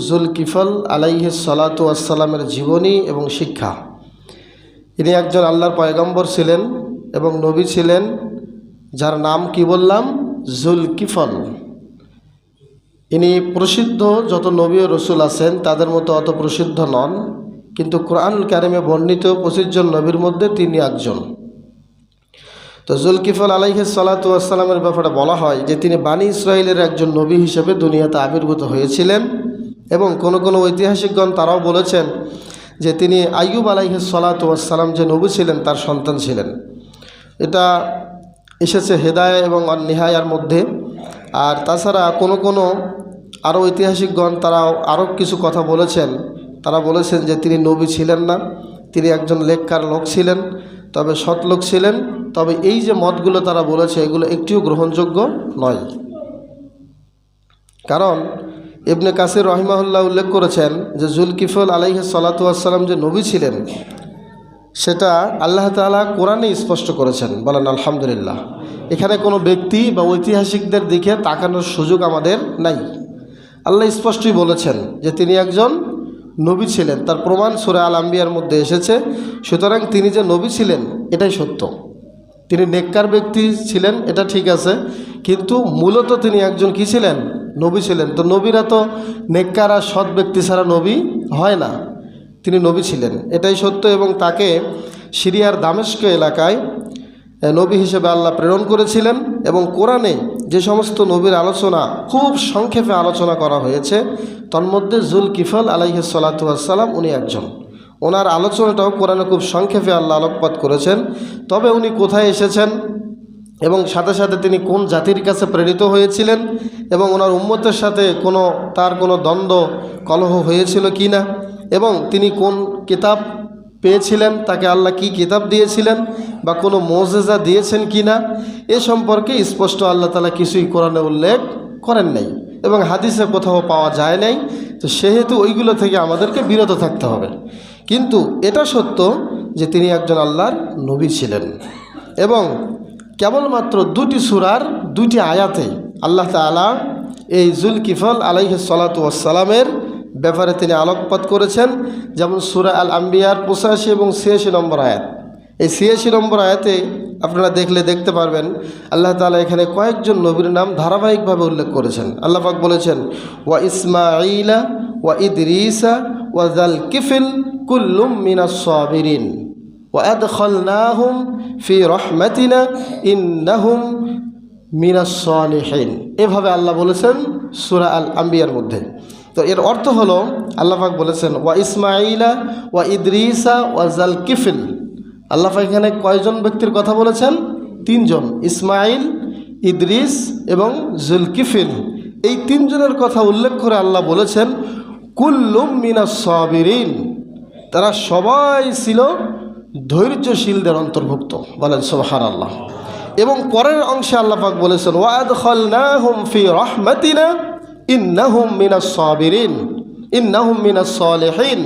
জুলকিফল আলাইহিস সালাতু ওয়াসসালামের জীবনী এবং শিক্ষা। ইনি একজন আল্লাহর পয়গম্বর ছিলেন এবং নবী ছিলেন, যার নাম কি বললাম? জুলকিফল। ইনি প্রসিদ্ধ যত নবী ও রসুল আছেন তাদের মতো অত প্রসিদ্ধ নন, কিন্তু কোরআনুল কারিমে বর্ণিত 25 জন নবীর মধ্যে তিনি একজন। তো জুলকিফল আলাইহিস সালাতু ওয়াসসালামের ব্যাপারে বলা হয় যে তিনি বানি ইসরাইলের একজন নবী হিসেবে দুনিয়াতে আবির্ভূত হয়েছিলেন, এবং কোনো কোনো ঐতিহাসিকগণ তারাও বলেছেন যে তিনি আইয়ুব আলাইহিস সালাতু ওয়াসসালাম যে নবী ছিলেন তার সন্তান ছিলেন। এটা এসেছে হেদায়া এবং নিহায়ার মধ্যে। আর তাছাড়া কোনো কোনো আরও ঐতিহাসিকগণ তারা আরও কিছু কথা বলেছেন। তারা বলেছেন যে তিনি নবী ছিলেন না, তিনি একজন নেককার লোক ছিলেন, তবে সৎ লোক ছিলেন। তবে এই যে মতগুলো তারা বলেছে এগুলো একটিও গ্রহণযোগ্য নয়। কারণ ইবনে কাসির রহিমাহুল্লাহ উল্লেখ করেছেন যে জুলকিফল আলাইহিস সালাতু ওয়াসসালাম যে নবী ছিলেন সেটা আল্লাহ তাআলা কোরআনে স্পষ্ট করেছেন। বলেন আলহামদুলিল্লাহ। এখানে কোনো ব্যক্তি বা ঐতিহাসিকদের দিকে তাকানোর সুযোগ আমাদের নাই। আল্লাহ স্পষ্টই বলেছেন যে তিনি একজন নবী ছিলেন, তার প্রমাণ সূরা আল আম্বিয়ার মধ্যে এসেছে। সুতরাং তিনি যে নবী ছিলেন এটাই সত্য। তিনি নেককার ব্যক্তি ছিলেন, এটা ঠিক আছে, কিন্তু মূলত তিনি একজন কি ছিলেন? নবী ছিলেন। তো নবীরা তো নেককার আর সৎ ব্যক্তি ছাড়া নবী হয় না। তিনি নবী ছিলেন, এটাই সত্য। এবং তাকে সিরিয়ার দামেস্ক এলাকায় নবী হিসেবে আল্লাহ প্রেরণ করেছিলেন। এবং কোরআনে যে সমস্ত নবীর আলোচনা খুব সংক্ষেপে আলোচনা করা হয়েছে তন্মধ্যে জুলকিফল আলাইহিস সালাতু ওয়াসসালাম উনি একজন। ওনার আলোচনাটাও কোরআনে খুব সংক্ষেপে আল্লাহ আলোকপাত করেছেন। তবে উনি কোথায় এসেছেন এবং সাথে সাথে তিনি কোন জাতির কাছে প্রেরিত হয়েছিলেন এবং ওনার উম্মতের সাথে তার কোনো দ্বন্দ্ব কলহ হয়েছিল কি না, এবং তিনি কোন কিতাব পেয়েছিলেন, তাকে আল্লাহ কি কিতাব দিয়েছিলেন বা কোনো মুজিজা দিয়েছেন কি না, এ সম্পর্কে স্পষ্ট আল্লাহ তাআলা কিছুই কোরআনে উল্লেখ করেন নাই এবং হাদিসে কোথাও পাওয়া যায় নাই। তো সেহেতু ওইগুলো থেকে আমাদেরকে বিরত থাকতে হবে। কিন্তু এটা সত্য যে তিনি একজন আল্লাহর নবী ছিলেন। এবং কেবলমাত্র 2টি সূরার 2টি আয়াতে আল্লাহ তাআলা এই জুলকিফল আলাইহিস সালাতু ওয়াসসালামের ব্যাপারে তিনি আলোকপাত করেছেন। যেমন সূরা আল আম্বিয়ার 85 এবং 86 নম্বর আয়াত। এই 86 নম্বর আয়াতে আপনারা দেখতে পারবেন আল্লাহ তাআলা এখানে কয়েকজন নবীর নাম ধারাবাহিকভাবে উল্লেখ করেছেন। আল্লাহ পাক বলেছেন, ওয়া ইসমাঈলা ওয়া ইদরিসা ওয়া যালকিফল কুল্লুম মিনাস সাবিরিন ওয়া আদখালনাহুম ফি রাহমাতিনা ইন্নাহুম মিনাস সালিহিন। এভাবে আল্লাহ বলেছেন সূরা আল আম্বিয়ার মধ্যে। তো এর অর্থ হলো আল্লাহ পাক বলেছেন ওয়া ইসমাঈলা ওয়া ইদরিসা ওয়া যালকিফল। আল্লাহ পাক এখানে কয়জন ব্যক্তির কথা বলেছেন? 3 জন, ইসমাঈল, ইদরিস এবং জুলকিফল। এই 3 জনের কথা উল্লেখ করে আল্লাহ বলেছেন কুল্লুম মিনাস সাবিরিন, তারা সবাই ছিল ধৈর্যশীলদের অন্তর্ভুক্ত। বলেন সুবহানাল্লাহ। এবং পরের অংশে আল্লাহ পাক বলেছেন ওয়া আদখালনাহুম ফি রাহমাতিনা ইন্নাহুম মিনাস সাবিরিন ইন্নাহুম মিনাস সালিহিন।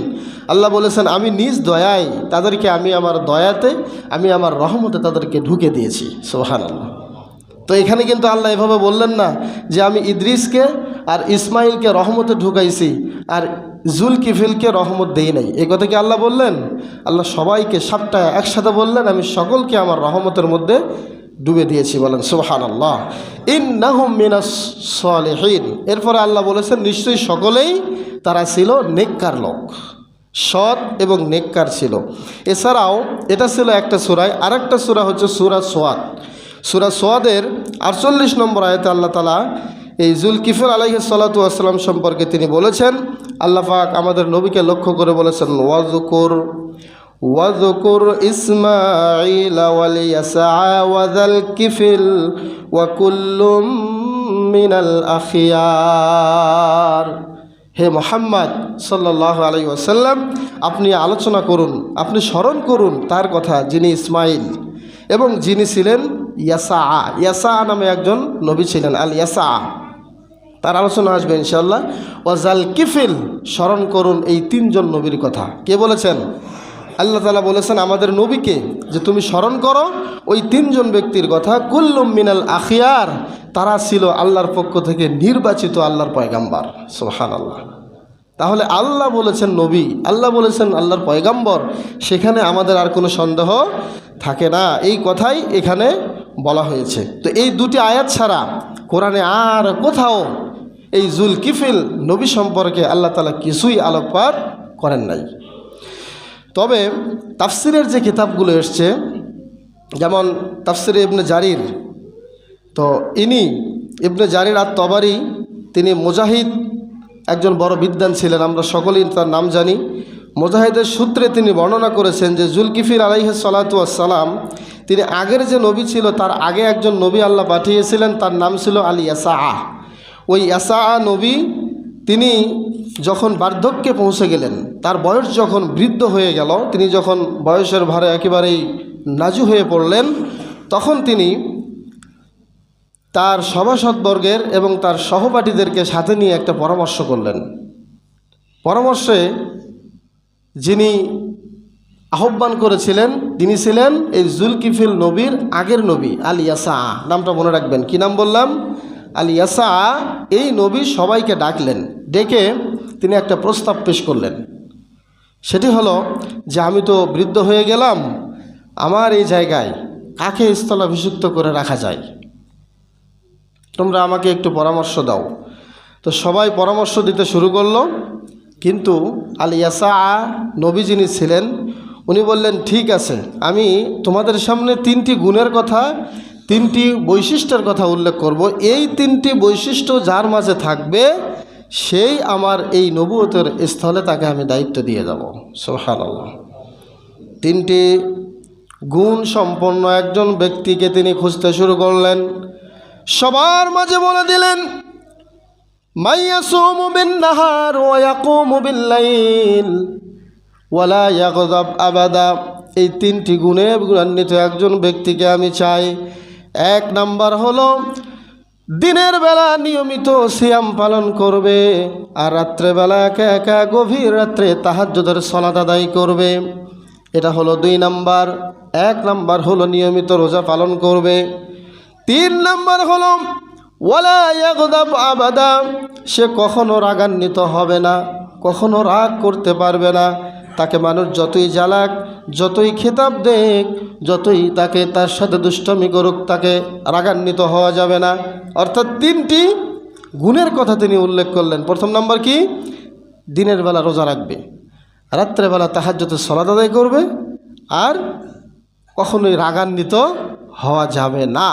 আল্লাহ বলেছেন আমি নিজ দয়ায় তাদেরকে, আমি আমার দয়াতে, আমি আমার রহমতে তাদেরকে ঢুকে দিয়েছি। সুবহানাল্লাহ। তো এখানে কিন্তু আল্লাহ এভাবে বললেন না যে আমি ইদ্রিসকে আর ইসমাইলকে রহমতে ঢুকাইছি আর জুলকিফলকে রহমত দেই নাই। এই কথা কি আল্লাহ বললেন? আল্লাহ সবাইকে 7টা একসাথে বললেন আমি সকলকে আমার রহমতের মধ্যে ডুবে দিয়েছি। বলেন সুবহানাল্লাহ। ইন্নাহুম মিনাস সালিহিন। এরপরে আল্লাহ বলেছেন নিশ্চয়ই সকলেই তারা ছিল নেককার লোক, সৎ এবং নেককার ছিল। এছাড়াও এটা ছিল একটা সূরায়। আরেকটা সূরা হচ্ছে সূরা সোয়াদ। সূরা সোয়াদের 48 নম্বর আয়াতে আল্লাহ তাআলা এই জুলকিফল আলাইহিস সালাতু ওয়াসসালাম সম্পর্কে তিনি বলেছেন, আল্লাহ পাক আমাদের নবীকে লক্ষ্য করে বলেছেন ওয়াযকুর ইসমাঈলা ওয়াল ইয়াসআ ওয়া যালকিফল ওয়া কুল্লুম মিনাল আখিয়ার। হে মুহাম্মদ সাল্লাল্লাহু আলাইহি ওয়াসাল্লাম, আপনি আলোচনা করুন, আপনি স্মরণ করুন তার কথা যিনি ইসমাঈল এবং যিনি ছিলেন ইয়াসা নামে একজন নবী ছিলেন, আল ইয়াসা। তার আলোচনা আসবে ইনশাআল্লাহ। ওয়া যালকিফল, স্মরণ করুন এই 3 জন নবীর কথা। কে বলেছেন? আল্লাহ তাআলা বলেছেন আমাদের নবীকে যে তুমি স্মরণ করো ওই 3 জন ব্যক্তির কথা। কুল্লুম মিনাল আখিয়ার, তারা ছিল আল্লাহর পক্ষ থেকে নির্বাচিত আল্লাহর পয়গাম্বার। সুবহানাল্লাহ। তাহলে আল্লাহ বলেছেন নবী, আল্লাহ বলেছেন আল্লাহর পয়গাম্বর, সেখানে আমাদের আর কোনো সন্দেহ থাকে না। এই কথাই এখানে বলা হয়েছে। তো এই দুটি আয়াত ছাড়া কোরআনে আর কোথাও এই জুলকিফিল নবী সম্পর্কে আল্লাহ তাআলা কিছুই আলোকপাত করেন নাই। তবে তাফসিরের যে কিতাবগুলো এসছে, যেমন তাফসিরে ইবনে জারির, তো ইবনে জারির আর তবারি, তিনি মুজাহিদ একজন বড় বিদ্বান ছিলেন, আমরা সকলেই তার নাম জানি। মুজাহিদের সূত্রে তিনি বর্ণনা করেছেন যে জুলকিফিল আলাইহিস সালাতু ওয়াস সালাম, তিনি আগের যে নবী ছিল তার আগে একজন নবী আল্লাহ পাঠিয়েছিলেন, তার নাম ছিল আল ইয়াসা। ওই ইয়াসা নবী তিনি যখন বার্ধক্যে পৌঁছে গেলেন, তার বয়স যখন বৃদ্ধ হয়ে গেল, তিনি যখন বয়সের ভারে একেবারেই নাজু হয়ে পড়লেন, তখন তিনি তার সভাসদবর্গের এবং তার সহপাঠীদেরকে সাথে নিয়ে একটা পরামর্শ করলেন। পরামর্শে যিনি আহ্বান করেছিলেন তিনি ছিলেন এই জুলকিফিল নবীর আগের নবী আল ইয়াসা। নামটা মনে রাখবেন, কি নাম বললাম? আল ইয়াসা। এই নবী সবাইকে ডাকলেন, ডেকে তিনি একটা প্রস্তাব পেশ করলেন। সেটি হলো যে আমি তো বৃদ্ধ হয়ে গেলাম, আমার এই জায়গায় কাকে স্থলাভিষিক্ত করে রাখা যায়, তোমরা আমাকে একটু পরামর্শ দাও। তো সবাই পরামর্শ দিতে শুরু করলো, কিন্তু আল ইয়াসা নবী যিনি ছিলেন উনি বললেন, ঠিক আছে, আমি তোমাদের সামনে তিনটি গুণের কথা, তিনটি বৈশিষ্ট্যের কথা উল্লেখ করব। এই তিনটি বৈশিষ্ট্য যার মাঝে থাকবে সেই আমার এই নবুয়তের স্থলে তাকে আমি দায়িত্ব দিয়ে যাব। সুবহানাল্লাহ। তিনটি গুণ সম্পন্ন একজন ব্যক্তিকে তিনি খুঁজতে শুরু করলেন। সবার মাঝে বলে দিলেন, মাইয়াসুমু বিন-নাহার ওয়া ইয়াকুমু বিল-লাইল ওয়া লা ইয়াগযাব আবাদা। এই তিনটি গুণে গুণান্বিত একজন ব্যক্তিকে আমি চাই। এক নাম্বার হলো দিনের বেলা নিয়মিত সিয়াম পালন করবে, আর রাত্রেবেলা একা একা গভীর রাত্রে তাহাজ্জুদের সালাত আদায় করবে। এটা হলো 2 নাম্বার। 1 নাম্বার হলো নিয়মিত রোজা পালন করবে। 3 নাম্বার হলো ওয়ালা ইয়াগদাব আবাদা, সে কখনো রাগান্বিত হবে না, কখনো রাগ করতে পারবে না। তাকে মানুষ যতই জ্বালাক, যতই খেতাব দেখ, যতই তাকে তার সাথে দুষ্টমি করুক, তাকে রাগান্বিত হওয়া যাবে না। অর্থাৎ 3টি গুণের কথা তিনি উল্লেখ করলেন। প্রথম নাম্বার কি? দিনের বেলা রোজা রাখবে, রাত্রেবেলা তাহাজ্জুদের সালাত আদায় করবে, আর কখনোই রাগান্বিত হওয়া যাবে না।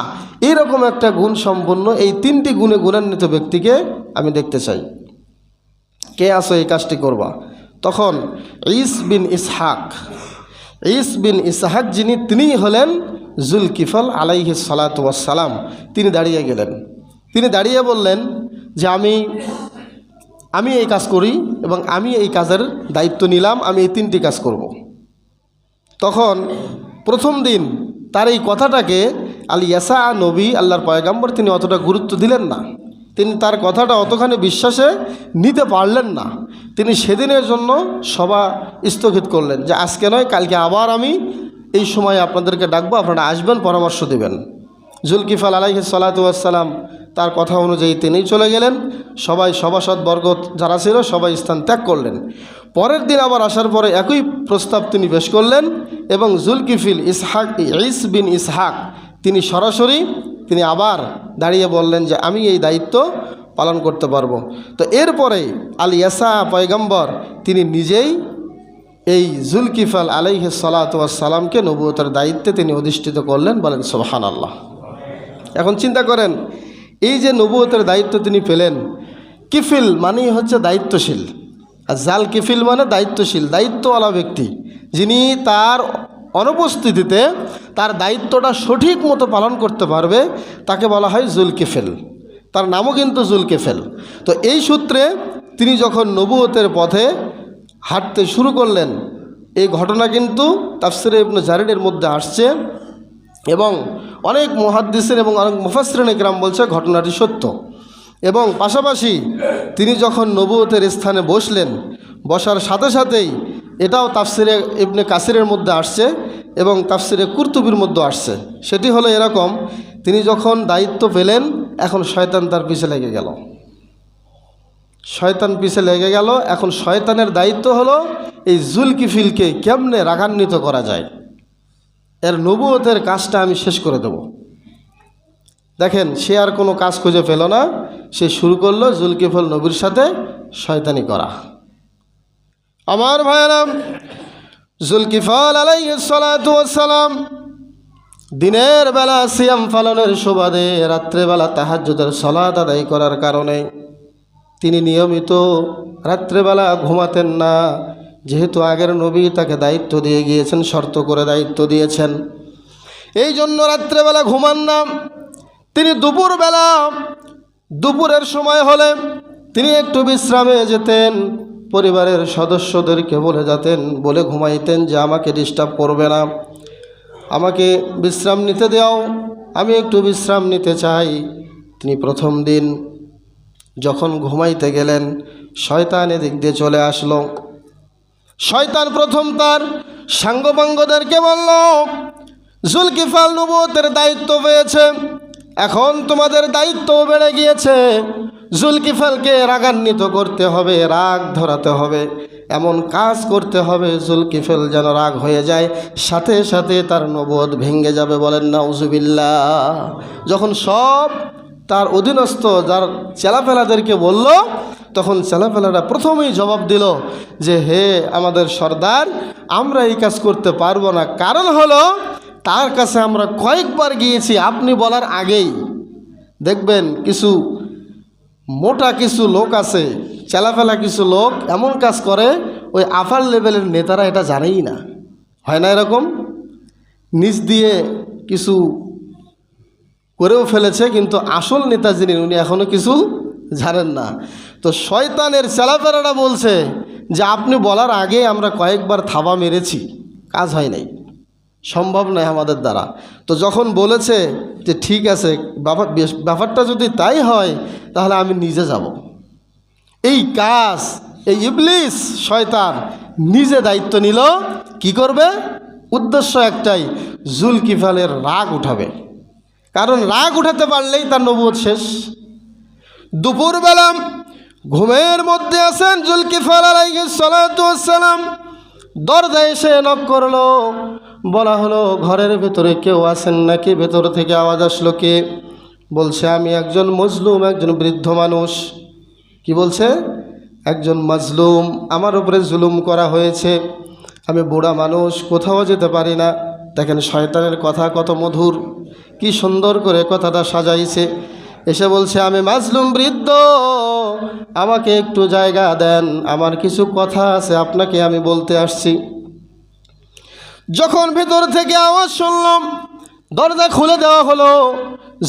এরকম একটা গুণ সম্পন্ন এই 3টি গুণে গুণান্বিত ব্যক্তিকে আমি দেখতে চাই। কে আসো এই কাজটি করবা? তখন ঈস বিন ইসহাক যিনি, তিনিই হলেন জুলকিফল আলাইহিস সালাতু ওয়াস সালাম। তিনি দাঁড়িয়ে গেলেন। তিনি দাঁড়িয়ে বললেন যে আমি এই কাজ করি এবং আমি এই কাজের দায়িত্ব নিলাম, আমি এই 3টি কাজ করব। তখন প্রথম দিন তার এই কথাটাকে আল ইয়াসা নবী, আল্লাহর পয়গাম্বর, তিনি অতটা গুরুত্ব দিলেন না। তিনি তার কথাটা অতখানি বিশ্বাসে নিতে পারলেন না। তিনি সেদিনের জন্য সভা স্থগিত করলেন যে আজকে নয়, কালকে আবার আমি এই সময় আপনাদেরকে ডাকবো, আপনারা আসবেন, পরামর্শ দেবেন। জুলকিফল আলাইহিস সালাতু ওয়াস সালাম তার কথা অনুযায়ী তিনিই চলে গেলেন। সবাই সভাসদবর্গ যারা ছিল সবাই স্থান ত্যাগ করলেন। পরের দিন আবার আসার পরে একই প্রস্তাব তিনি পেশ করলেন এবং জুলকিফিল ঈস বিন ইসহাক তিনি সরাসরি তিনি আবার দাঁড়িয়ে বললেন যে আমি এই দায়িত্ব পালন করতে পারবো। তো এরপরে আল ইয়াসা পয়গম্বর তিনি নিজেই এই জুলকিফল আলাইহিস সালাতু ওয়াস সালামকে নবুয়তের দায়িত্বে তিনি অধিষ্ঠিত করলেন। বলেন সুবহানাল্লাহ। এখন চিন্তা করেন, এই যে নবুয়তের দায়িত্ব তিনি পেলেন, কিফিল মানেই হচ্ছে দায়িত্বশীল, আর জাল কিফিল মানে দায়িত্বশীল, দায়িত্বওয়ালা ব্যক্তি, যিনি তার অনুপস্থিতিতে তার দায়িত্বটা সঠিক মতো পালন করতে পারবে, তাকে বলা হয় জুলকিফিল। তার নামও কিন্তু জুলকিফিল। তো এই সূত্রে তিনি যখন নবুয়তের পথে হাঁটতে শুরু করলেন, এই ঘটনা কিন্তু তাফসিরে ইবনে জারিরের মধ্যে আসছে এবং অনেক মুহাদ্দিসিন এবং অনেক মুফাসসিরিনে কিরাম বলছে ঘটনাটি সত্য। এবং পাশাপাশি তিনি যখন নবুয়তের স্থানে বসলেন, বসার সাথে সাথেই এটাও তাফসিরে ইবনে কাসিরের মধ্যে আসছে এবং তাফসিরে কুরতুবির মধ্যে আসছে। সেটি হলো এরকম, তিনি যখন দায়িত্ব পেলেন, এখন শয়তান তার পিছে লেগে গেল। শয়তান পিছে লেগে গেল। এখন শয়তানের দায়িত্ব হলো এই জুলকিফিলকে কেমনে রাগান্বিত করা যায়, এর নবুয়তের কাজটা আমি শেষ করে দেব। দেখেন, সে আর কোনো কাজ খুঁজে পেল না, সে শুরু করলো জুলকিফল নবীর সাথে শয়তানি করা। আমার ভাইয়েরা, জুলকিফল আলাইহিস সালাতু ওয়াস সালাম দিনের বেলা সিয়াম পালনের সুবাদে রাত্রেবেলা তাহাজ্জুদের সালাত আদায় করার কারণে তিনি নিয়মিত রাত্রেবেলা ঘুমাতেন না। যেহেতু আগের নবী তাকে দায়িত্ব দিয়ে গিয়েছেন, শর্ত করে দায়িত্ব দিয়েছেন, এই জন্য রাত্রেবেলা ঘুমান না। তিনি দুপুরের সময় হলে তিনি একটু বিশ্রামে যেতেন, পরিবারের সদস্যদেরকে বলে ঘুমাইতেন যে আমাকে ডিস্টার্ব করবে না, আমাকে বিশ্রাম নিতে দাও, আমি একটু বিশ্রাম নিতে চাই। তিনি প্রথম দিন যখন ঘুমাইতে গেলেন, শয়তান এদিক দিয়ে চলে আসলো। শয়তান প্রথম তার সাঙ্গপাঙ্গদেরকে বলল, জুলকিফল নবুয়তের দায়িত্ব পেয়েছে, এখন তোমাদের দায়িত্বও বেড়ে গিয়েছে। জুলকিফলকে রাগান্বিত করতে হবে, রাগ ধরাতে হবে, এমন কাজ করতে হবে জুলকিফল যেন রাগ হয়ে যায়, সাথে সাথে তার নবুয়ত ভেঙে যাবে। বলেন নাউজুবিল্লাহ। যখন সব তার অধীনস্থ যার চেলাফেলাদেরকে বলল, তখন চেলাফেলারা প্রথমেই জবাব দিল যে হে আমাদের সর্দার, আমরা এই কাজ করতে পারবো না। কারণ হলো তার কাছে আমরা কয়েকবার গিয়েছি আপনি বলার আগেই। দেখবেন কিছু মোটা কিছু লোক আছে, চেলাফেলা কিছু লোক এমন কাজ করে, ওই আপার লেভেলের নেতারা এটা জানেই না। হয় না এরকম? নিজ দিয়ে কিছু করেও ফেলেছে, কিন্তু আসল নেতা যিনি উনি এখনও কিছু জানেন না। তো শয়তানের চেলাফেলারা বলছে যে আপনি বলার আগে আমরা কয়েকবার থাবা মেরেছি, কাজ হয় নাই, সম্ভব নয় আমাদের দ্বারা। তো যখন বলেছে যে ঠিক আছে, ব্যাপারটা যদি তাই হয় তাহলে আমি নিজে যাব, এই কাজ এই ইবলিস শয়তান নিজে দায়িত্ব নিল। কি করবে? উদ্দেশ্য একটাই, জুলকিফলের রাগ উঠাবে। কারণ রাগ উঠাতে পারলেই তার নবুয়ত শেষ। দুপুরবেলা ঘুমের মধ্যে আছেন জুলকিফল আলাইহিস সালাতু ওয়াস সালাম, দরজায় এসে নক করলো। বলা হলো ঘরের ভেতরে কেউ আছেন নাকি? ভেতর থেকে আওয়াজ আসলো, কে? বলছে আমি একজন মজলুম, একজন বৃদ্ধ মানুষ। কি বলছে? একজন মাজলুম, আমার উপরে জুলুম করা হয়েছে, আমি বুড়া মানুষ, কোথাও যেতে পারি না। দেখেন শয়তানের কথা কত মধুর, কি সুন্দর করে কথাটা সাজাইছে। এসে বলছে আমি মাজলুম বৃদ্ধ, আমাকে একটু জায়গা দেন, আমার কিছু কথা আছে আপনাকে আমি বলতে আসছি। যখন ভেতর থেকে আওয়াজ শুনলাম, দরজা খুলে দেওয়া হলো।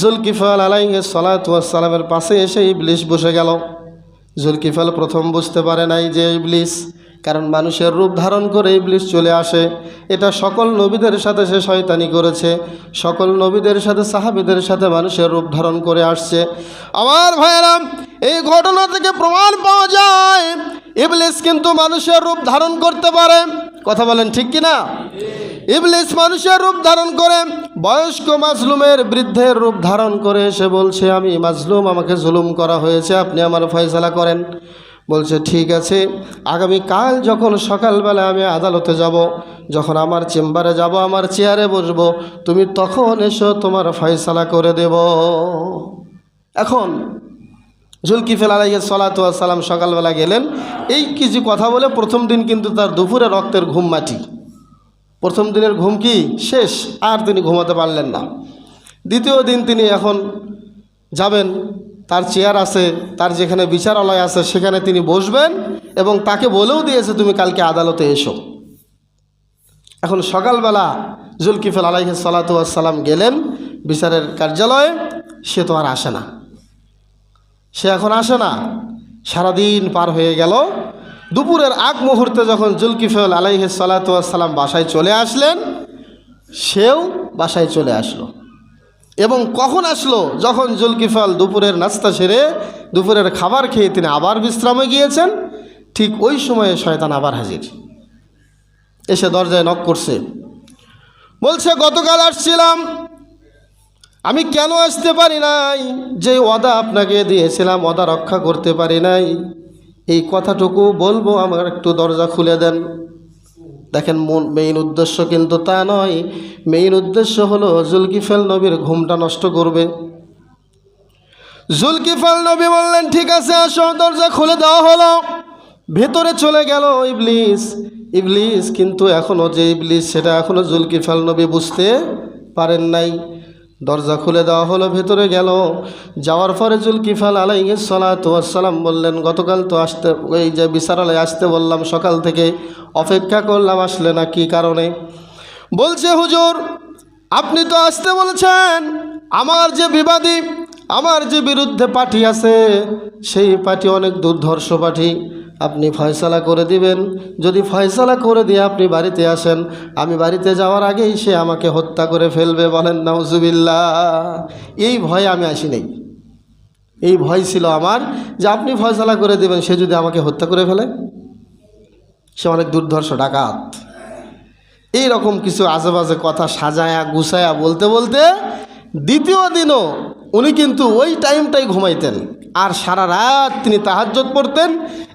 জুলকিফল আলাইহিস সালাতু ওয়াস সালামের পাশে এসে ইবলিস বসে গেল। জুলকিফল প্রথম বুঝতে পারে নাই যে ইবলিস, কারণ মানুষের রূপ ধারণ করে ইবলিস চলে আসে। এটা সকল নবীদের সাথে সে শয়তানি করেছে, সকল নবীদের সাথে সাহাবীদের সাথে মানুষের রূপ ধারণ করে আসছে। আমার ভাইয়েরা, এই ঘটনা থেকে প্রমাণ পাওয়া যায় ইবলিস কিন্তু মানুষের রূপ ধারণ করতে পারে। কথা বলেন ঠিক কিনা? ইবলিস মানুষের রূপ ধারণ করে, বয়স্ক মাজলুমের বৃদ্ধের রূপ ধারণ করে সে বলছে আমি মাজলুম, আমাকে জুলুম করা হয়েছে, আপনি আমার ফয়সালা করেন। বলছে ঠিক আছে, আগামীকাল যখন সকালবেলা আমি আদালতে যাব, যখন আমার চেম্বারে যাব, আমার চেয়ারে বসবো, তুমি তখন এসো, তোমার ফয়সালা করে দেব। এখন জুলকিফল আলাইহিস সালাতু ওয়াস সালাম সকালবেলা গেলেন, এই কিছু কথা বলে প্রথম দিন কিন্তু তার দুপুরে রক্তের ঘুম মাটি, প্রথম দিনের ঘুম কি শেষ, আর তিনি ঘুমাতে পারলেন না। দ্বিতীয় দিন তিনি এখন যাবেন, তার চেয়ার আছে, তার যেখানে বিচারালয় আছে সেখানে তিনি বসবেন, এবং তাকে বলেও দিয়েছে তুমি কালকে আদালতে এসো। এখন সকালবেলা জুলকিফল আলাইহিস সালাতু ওয়াস সালাম গেলেন বিচারের কার্যালয়ে, সে তো আর আসে না, সে এখন আসে না। সারাদিন পার হয়ে গেল। দুপুরের আগ মুহূর্তে যখন জুলকিফল আলাইহিস সালাতু ওয়াস সালাম বাসায় চলে আসলেন, সেও বাসায় চলে আসলো। এবং কখন আসলো? যখন জুলকিফল দুপুরের নাস্তা সেরে দুপুরের খাবার খেয়ে তিনি আবার বিশ্রামে গিয়েছেন, ঠিক ওই সময়ে শয়তান আবার হাজির, এসে দরজায় নক করছে। বলছে গতকাল আসছিলাম, আমি কেন আসতে পারি নাই? যে ওয়াদা আপনাকে দিয়েছিলাম ওয়াদা রক্ষা করতে পারি নাই, এই কথাটুকু বলবো, আমার একটু দরজা খুলে দেন। দেখেন, মেইন উদ্দেশ্য কিন্তু তা নয়। মেইন উদ্দেশ্য হলো জুলকিফল নবীর ঘুমটা নষ্ট করবে। জুলকিফল নবী বললেন, ঠিক আছে আসো। দরজা খুলে দেওয়া হলো, ভেতরে চলে গেল ইবলিস। ইবলিস কিন্তু এখনও যে ইবলিস সেটা এখনও জুলকিফল নবী বুঝতে পারেন নাই। দরজা খুলে দেওয়া হলো, ভেতরে গেল। যাওয়ার পরে জুলকিফল আলাইহিস সালাতু ওয়াস সালাম বললেন, গতকাল তো আসতে, এই যে বিচারালয়ে আসতে বললাম, সকাল থেকে অপেক্ষা করলাম, আসলে না, কি কারণে? বলছে, হুজুর আপনি তো আসতে বলেছেন, আমার যে বিবাদী, আমার যে বিরুদ্ধে পার্টি আছে, সেই পার্টি অনেক দুর্ধর্ষ পার্টি, আপনি ফয়সালা করে দিবেন। যদি ফয়সালা করে দিয়ে আপনি বাড়িতে আসেন, আমি বাড়িতে যাওয়ার আগেই সে আমাকে হত্যা করে ফেলবে। বলেন নাউজুবিল্লাহ। এই ভয়ে আমি আসি নাই। এই ভয় ছিল আমার যে আপনি ফয়সালা করে দিবেন, সে যদি আমাকে হত্যা করে ফেলে, সে অনেক দুর্ধর্ষ ডাকাত। এই রকম কিছু আজেবাজে কথা সাজায়া গুছায়া বলতে বলতে দ্বিতীয় দিনও উনি কিন্তু ওই টাইমটাই ঘুমাইতেন, আর সারা রাত তিনি তাহাজ্জুদ পড়তেন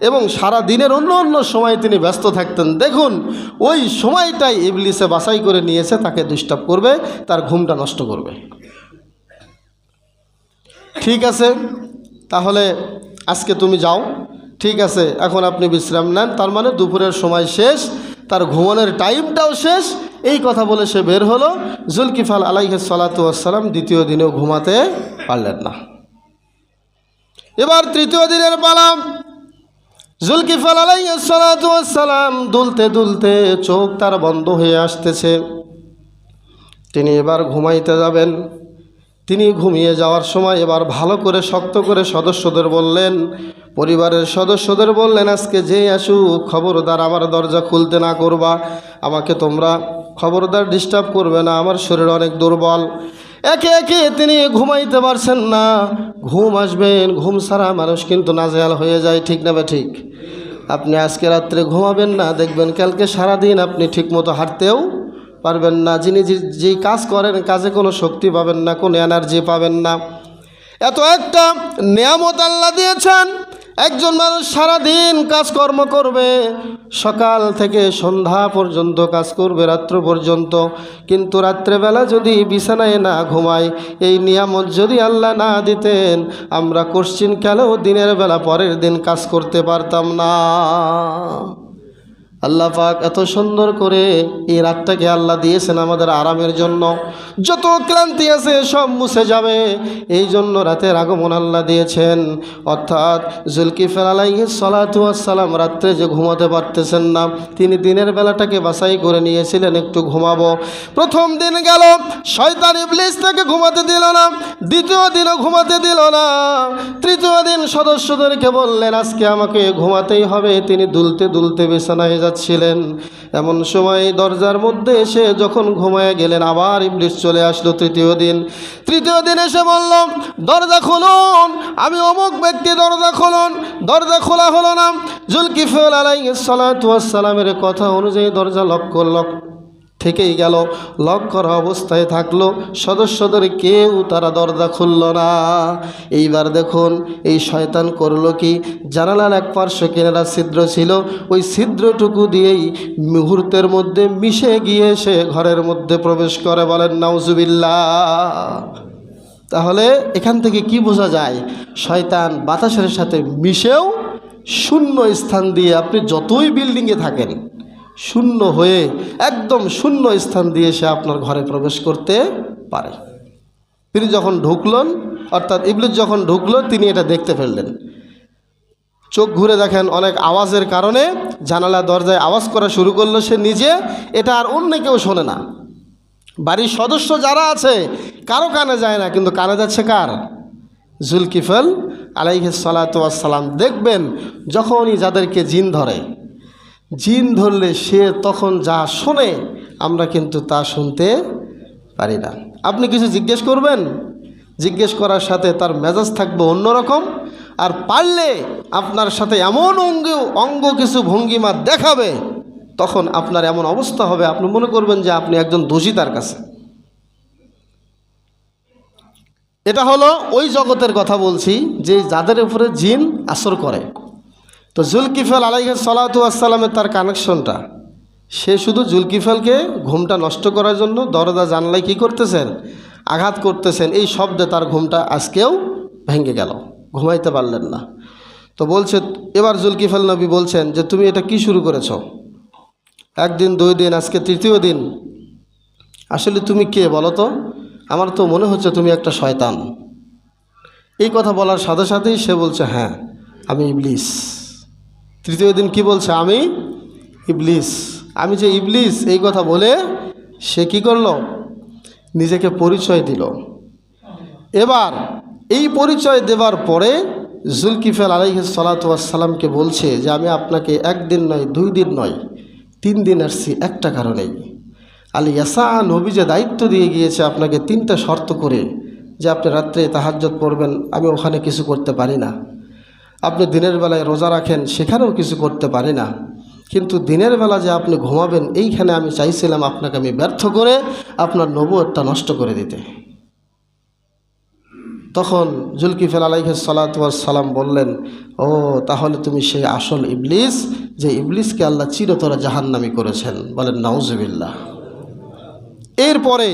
এবং সারা দিনের অন্য অন্য সময় তিনি ব্যস্ত থাকতেন। দেখুন, ওই সময়টাই ইবলিসে বাছাই করে নিয়েছে, তাকে ডিস্টার্ব করবে, তার ঘুমটা নষ্ট করবে। ঠিক আছে, তাহলে আজকে তুমি যাও, ঠিক আছে, এখন আপনি বিশ্রাম নেন। তার মানে দুপুরের সময় শেষ, তার ঘুমানোর টাইমটাও শেষ। এই কথা বলে সে বের হলো। জুলকিফল আলাইহিস সালাতু ওয়াস সালাম দ্বিতীয় দিনেও ঘুমাতে পারলেন না। এবার তৃতীয় দিনের পালা। জুলকিফল আলাইহিস সালাতু ওয়াস সালাম দুলতে দুলতে চোখ তার বন্ধ হয়ে আসতেছে। তিনি এবার ঘুমাইতে যাবেন। তিনি ঘুমিয়ে যাওয়ার সময় এবার ভালো করে শক্ত করে সদস্যদের বললেন, পরিবারের সদস্যদের বললেন, আজকে যে আসুক খবরদার আমার দরজা খুলতে না করবা, আমাকে তোমরা খবরদার ডিস্টার্ব করবে না, আমার শরীর অনেক দুর্বল। একে একে তিনি ঘুমাইতে পারছেন না। ঘুম আসবেন, ঘুম ছাড়া মানুষ কিন্তু নাজেহাল হয়ে যায়, ঠিক না? ঠিক। আপনি আজকে রাত্রে ঘুমাবেন না, দেখবেন কালকে সারাদিন আপনি ঠিকমতো হাঁটতেও পারবেন না। যিনি যেই কাজ করেন, কাজে কোনো শক্তি পাবেন না, কোনো এনার্জি পাবেন না। এত একটা নিয়ামত আল্লাহ দিয়েছেন, একজন মানুষ সারাদিন কাজকর্ম করবে, সকাল থেকে সন্ধ্যা পর্যন্ত কাজ করবে, রাত্র পর্যন্ত, কিন্তু রাত্রেবেলা যদি বিছানায় না ঘুমায়, এই নিয়ামত যদি আল্লাহ না দিতেন, আমরা কোশ্চিন কালেও দিনের বেলা পরের দিন কাজ করতে পারতাম না। আল্লাহ পাক এত সুন্দর করে এই রাতটাকে আল্লাহ দিয়েছেন আমাদের আরামের জন্য। যত ক্লান্তি আছে সব মুছে যাবে, এই জন্য রাতের আগমন আল্লাহ দিয়েছেন। অর্থাৎ জুলকিফল আলাইহিস সালাতু ওয়াস সালাম রাত্রে যে ঘুমাতে পারতেছেন না, তিনি দিনের বেলাটাকে বাছাই করে নিয়েছিলেন একটু ঘুমাবো। প্রথম দিন গেল, শয়তান ইবলিস তাকে ঘুমাতে দিল না। দ্বিতীয় দিনও ঘুমাতে দিল না। তৃতীয় দিন সদস্যদেরকে বললেন, আজকে আমাকে ঘুমাতেই হবে। তিনি দুলতে দুলতে বিছানায় যাচ্ছিলেন, এমন সময় দরজার মধ্যে এসে যখন ঘুমায় গেলেন, আবার ইবলিস চলে আসলো। তৃতীয় দিন এসে বলল, দরজা খুলুন, আমি অমুক ব্যক্তি, দরজা খুলুন। দরজা খোলা হলো না। জুলকিফল আলাইহিস সালাতু ওয়াস সালামের কথা অনুযায়ী দরজা লক থেকেই গেল, লক করা অবস্থায় থাকলো। সদস্যদের কেউ তারা দরজা খুলল না। এইবার দেখুন এই শয়তান করলো কি, জানালার এক পার্শ্বে কিনারা ছিদ্র ছিল, ওই ছিদ্রটুকু দিয়েই মুহূর্তের মধ্যে মিশে গিয়ে সে ঘরের মধ্যে প্রবেশ করে। বলেন নাউজুবিল্লাহ। তাহলে এখান থেকে কি বোঝা যায়? শয়তান বাতাসের সাথে মিশেও শূন্য স্থান দিয়ে, আপনি যতই বিল্ডিংয়ে থাকেন, শূন্য হয়ে একদম শূন্য স্থান দিয়ে সে আপনার ঘরে প্রবেশ করতে পারে। তিনি যখন ঢুকলেন, অর্থাৎ ইবলিস যখন ঢুকলো, তিনি এটা দেখতে ফেললেন। চোখ ঘুরে দেখেন, অনেক আওয়াজের কারণে জানালা দরজায় আওয়াজ করা শুরু করলো সে নিজে। এটা আর অন্য কেউ শোনে না, বাড়ির সদস্য যারা আছে কারো কানে যায় না, কিন্তু কানে যাচ্ছে কার? জুলকিফল আলাইহিস সালাতু ওয়াস সালাম। দেখবেন যখনই যাদেরকে জিন ধরলে সে তখন যা শোনে, আমরা কিন্তু তা শুনতে পারি না। আপনি কিছু জিজ্ঞেস করবেন, জিজ্ঞেস করার সাথে তার মেজাজ থাকবে অন্যরকম, আর পারলে আপনার সাথে এমন অঙ্গ কিছু ভঙ্গিমা দেখাবে, তখন আপনার এমন অবস্থা হবে আপনি মনে করবেন যে আপনি একজন দোষী তার কাছে। এটা হলো ওই জগতের কথা বলছি যে যাদের উপরে জিন আসর করে। তো জুলকিফল আলাইহিস সালাতু ওয়াসসালামের তার কানেকশনটা, সে শুধু জুলকিফলকে ঘুমটা নষ্ট করার জন্য দরজা জানলায় কী করতেছেন, আঘাত করতেছেন। এই শব্দে তার ঘুমটা আজকেও ভেঙে গেল, ঘুমাইতে পারলেন না। তো বলছে, এবার জুলকিফল নবী বলছেন যে তুমি এটা কি শুরু করেছ? একদিন, 2 দিন, আজকে 3য় দিন। আসলে তুমি কে বলো তো? আমার তো মনে হচ্ছে তুমি একটা শয়তান। এই কথা বলার সাথে সাথেই সে বলছে, হ্যাঁ আমি ইবলিস। 3য় দিন কি বলছে? আমি ইবলিস, আমি যে ইবলিস। এই কথা বলে সে কি করলো? নিজেকে পরিচয় দিল। এবার এই পরিচয় দেওয়ার পরে জুলকিফল আলাইহিস সালাতু ওয়াসসালামকে বলছে যে আমি আপনাকে 1 দিন নয়, 2 দিন নয়, 3 দিন আসছি একটা কারণেই। আল ইয়াসা নবী যে দায়িত্ব দিয়ে গিয়েছে আপনাকে 3টা শর্ত করে, যে আপনি রাত্রে তাহাজ্জুদ পড়বেন, আমি ওখানে কিছু করতে পারি না। আপনি দিনের বেলায় রোজা রাখেন, সেখানেও কিছু করতে পারি না। কিন্তু দিনের বেলা যে আপনি ঘুমাবেন, এইখানে আমি চাইছিলাম আপনাকে আমি ব্যর্থ করে আপনার নবুয়তটা নষ্ট করে দিতে। তখন জুলকিফল আলাইহিস সালাতু ওয়াসসালাম বললেন, ও তাহলে তুমি সেই আসল ইবলিস, যে ইবলিসকে আল্লাহ চিরতরে জাহান্নামী করেছেন। বলেন নাউজুবিল্লাহ। এরপরে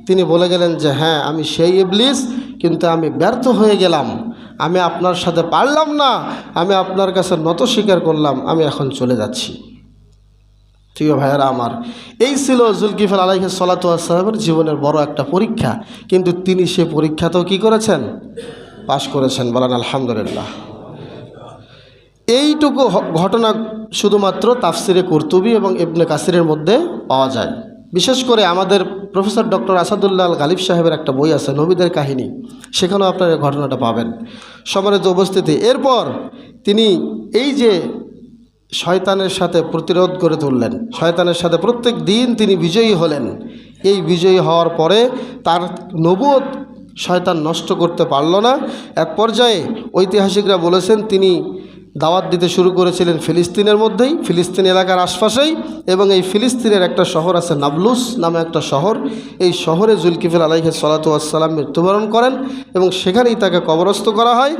তিনি বলে গেলেন যে হ্যাঁ আমি সেই ইবলিস, কিন্তু আমি ব্যর্থ হয়ে গেলাম, আমি আপনার সাথে পারলাম না, আমি আপনার কাছে নত স্বীকার করলাম, আমি এখন চলে যাচ্ছি। প্রিয় ভাইয়েরা আমার, এই ছিল জুলকিফল আলাইহিস সালাতু ওয়াসসালামের জীবনের বড় একটা পরীক্ষা। কিন্তু তিনি সে পরীক্ষাতেও কী করেছেন? পাশ করেছেন। বলেন আলহামদুলিল্লাহ। এইটুকু ঘটনা শুধুমাত্র তাফসিরে কুরতুবী এবং ইবনে কাসিরের মধ্যে পাওয়া যায়। বিশেষ করে আমাদের প্রফেসর ডক্টর আসাদুল্লাহ আল গালিব সাহেবের একটা বই আছে নবীদের কাহিনী, সেখানেও আপনারা এই ঘটনাটা পাবেন। সম্মানিত উপস্থিতি, এরপর তিনি এই যে শয়তানের সাথে প্রতিরোধ করে তুললেন, শয়তানের সাথে প্রত্যেক দিন তিনি বিজয়ী হলেন। এই বিজয়ী হওয়ার পরে তার নবুয়ত শয়তান নষ্ট করতে পারল না। এক পর্যায়ে ঐতিহাসিকরা বলেছেন তিনি দাওয়াত দিতে শুরু করেছিলেন ফিলিস্তিনের মধ্যেই, ফিলিস্তিন এলাকার আশপাশেই। এবং এই ফিলিস্তিনের একটা শহর আছে নাবলুস নামে একটা শহর, এই শহরে জুলকিফল আলাইহিস সালাতু ওয়াসসালাম মৃত্যুবরণ করেন এবং সেখানেই তাকে কবরস্থ করা হয়।